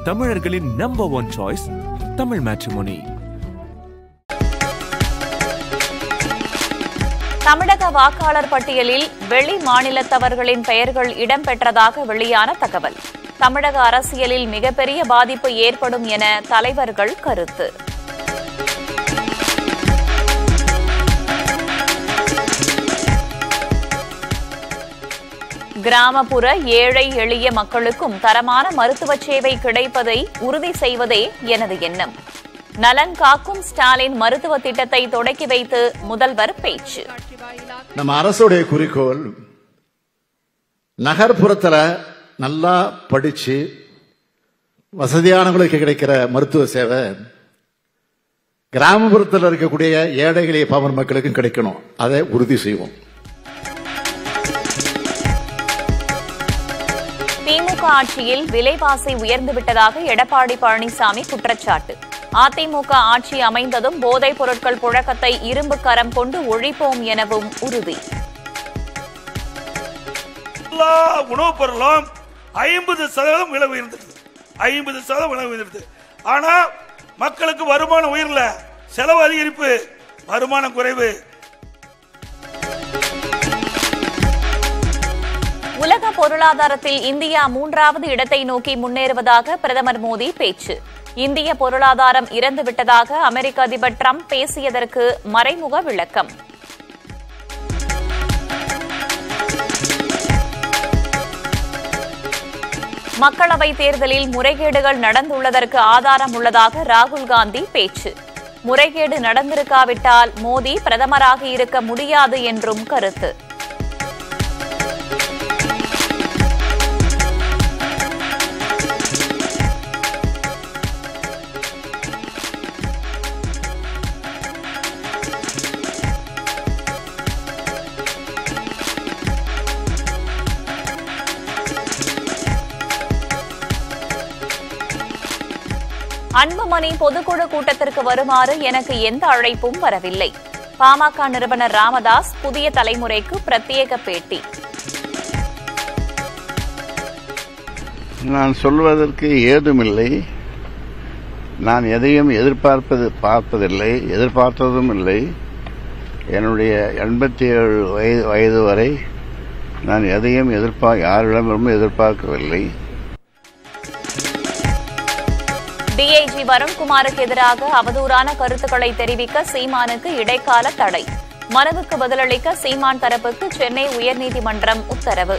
தமிழர்களின் number 1 choice Tamil matrimony. தமிழக வாக்காளர் பட்டியலில் வெளி மாநிலத்தவர்களின் பெயர்கள் இடம்பெற்றதாக வெளியான தகவல். தமிழக அரசியலில் மிகப்பெரிய பாதிப்பு ஏற்படும் என தலைவர்கள் கருத்து. கிராமப்புற ஏழை எளிய மக்களுக்கும் தரமான மருத்துவ சேவை கிடைப்பதை உறுதி செய்வதே எனது எண்ணம். நலன் காக்கும் ஸ்டாலின் மருத்துவ திட்டத்தை தொடக்கி வைத்து முதல்வர் பேச்சு. நம்ம அரசுடைய குறிக்கோள் நகர்ப்புறத்துல நல்லா படிச்சு வசதியானவங்களுக்கு கிடைக்கிற மருத்துவ சேவை கிராமப்புறத்தில் இருக்கக்கூடிய ஏழைகளே பாமர மக்களுக்கும் கிடைக்கணும். அதை உறுதி செய்வோம். திமுக ஆட்சியில் விலைவாசி உயர்ந்துவிட்டதாக எடப்பாடி பழனிசாமி குற்றச்சாட்டு. அதிமுக ஆட்சி அமைந்ததும் போதைப் பொருட்கள் புழக்கத்தை இரும்பு கரம் கொண்டு ஒழிப்போம் எனவும் உறுதி. எல்லா உணவுப் பொருளும் 50% விலை உயர்ந்தது. 50% விலை உயர்ந்தது. ஆனா மக்களுக்கு வருமானம் உயரல, செலவு அதிகரிப்பு, வருமானம் குறைவு. உலக பொருளாதாரத்தில் இந்தியா 3வது இடத்தை நோக்கி முன்னேறுவதாக பிரதமர் மோடி பேச்சு. இந்திய பொருளாதாரம் இறந்துவிட்டதாக அமெரிக்க அதிபர் டிரம்ப் பேசியதற்கு மறைமுக விளக்கம். மக்களவைத் தேர்தலில் முறைகேடுகள் நடந்துள்ளதற்கு ஆதாரம் உள்ளதாக ராகுல் காந்தி பேச்சு. முறைகேடு நடந்திருக்காவிட்டால் மோடி பிரதமராக இருக்க முடியாது என்றும் கருத்து. அன்புமணி பொதுக்குழு கூட்டத்திற்கு வருமாறு எனக்கு எந்த அழைப்பும் வரவில்லை. பாமக நிறுவனர் ராமதாஸ் புதிய தலைமுறைக்கு பிரத்யேக பேட்டி. நான் சொல்வதற்கு ஏதுமில்லை. நான் எதையும் பார்ப்பதில்லை, எதிர்பார்த்ததும் இல்லை. என்னுடைய 87 வயது வரை நான் எதையும் யாரிடமும் எதிர்பார்க்கவில்லை. டிஐஜி வருண்குமாருக்கு எதிராக அவதூறான கருத்துக்களை தெரிவிக்க சீமானுக்கு இடைக்கால தடை. மனுவுக்கு பதிலளிக்க சீமான் தரப்புக்கு சென்னை உயர்நீதிமன்றம் உத்தரவு.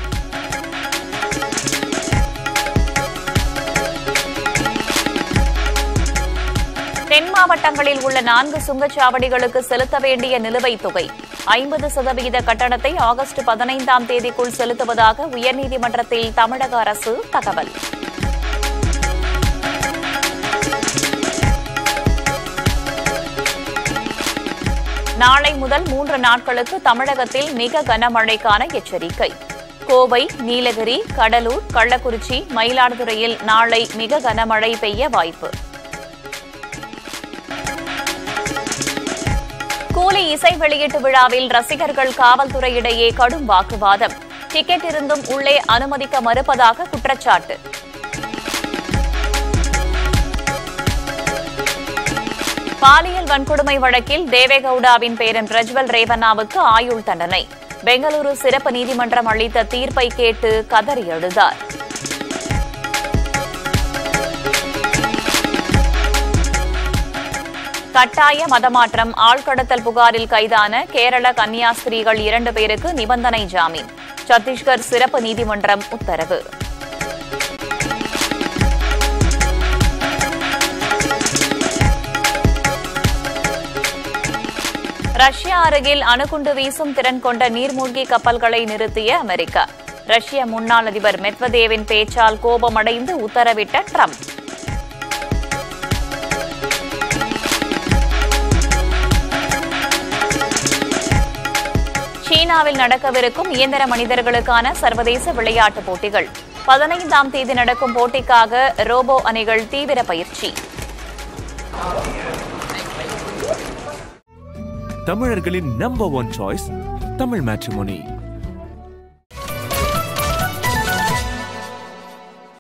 தென் மாவட்டங்களில் உள்ள 4 சுங்கச்சாவடிகளுக்கு செலுத்த வேண்டிய நிலுவைத் தொகை 50% கட்டணத்தை ஆகஸ்ட் 15ஆம் தேதிக்குள் செலுத்துவதாக உயர்நீதிமன்றத்தில் தமிழக அரசு தகவல். நாளை முதல் 3 நாட்களுக்கு தமிழகத்தில் மிக கனமழைக்கான எச்சரிக்கை. கோவை, நீலகிரி, கடலூர், கள்ளக்குறிச்சி, மயிலாடுதுறையில் நாளை மிக கனமழை பெய்ய வாய்ப்பு. கூலி இசை வெளியீட்டு விழாவில் ரசிகர்கள் காவல்துறையிடையே கடும் வாக்குவாதம். டிக்கெட் இருந்தும் உள்ளே அனுமதிக்க மறுப்பதாக குற்றச்சாட்டு. பாலியல் வன்கொடுமை வழக்கில் தேவேகவுடாவின் பேரன் பிரஜ்வல் ரேவண்ணாவுக்கு ஆயுள் தண்டனை. பெங்களூரு சிறப்பு நீதிமன்றம் அளித்த தீர்ப்பை கேட்டு கதறி அழுதார். கட்டாய மதமாற்றம் ஆள்கடத்தல் புகாரில் கைதான கேரள கன்னியாஸ்திரிகள் 2 பேருக்கு நிபந்தனை ஜாமீன். சத்தீஸ்கர் சிறப்பு நீதிமன்றம் உத்தரவு. ரஷ்யா அருகில் அணுகுண்டு வீசும் திறன் கொண்ட நீர்மூழ்கி கப்பல்களை நிறுத்திய அமெரிக்கா. ரஷ்ய முன்னாள் அதிபர் மெட்வதேவின் பேச்சால் கோபமடைந்து உத்தரவிட்ட டிரம்ப். சீனாவில் நடக்கவிருக்கும் இயந்திர மனிதர்களுக்கான சர்வதேச விளையாட்டுப் போட்டிகள் 15ஆம் தேதி நடக்கும் போட்டிக்காக ரோபோ அணிகள் தீவிர பயிற்சி. தமிழர்களின் நம்பர் 1 சாய்ஸ் தமிழ் மேட்ரிமோனி.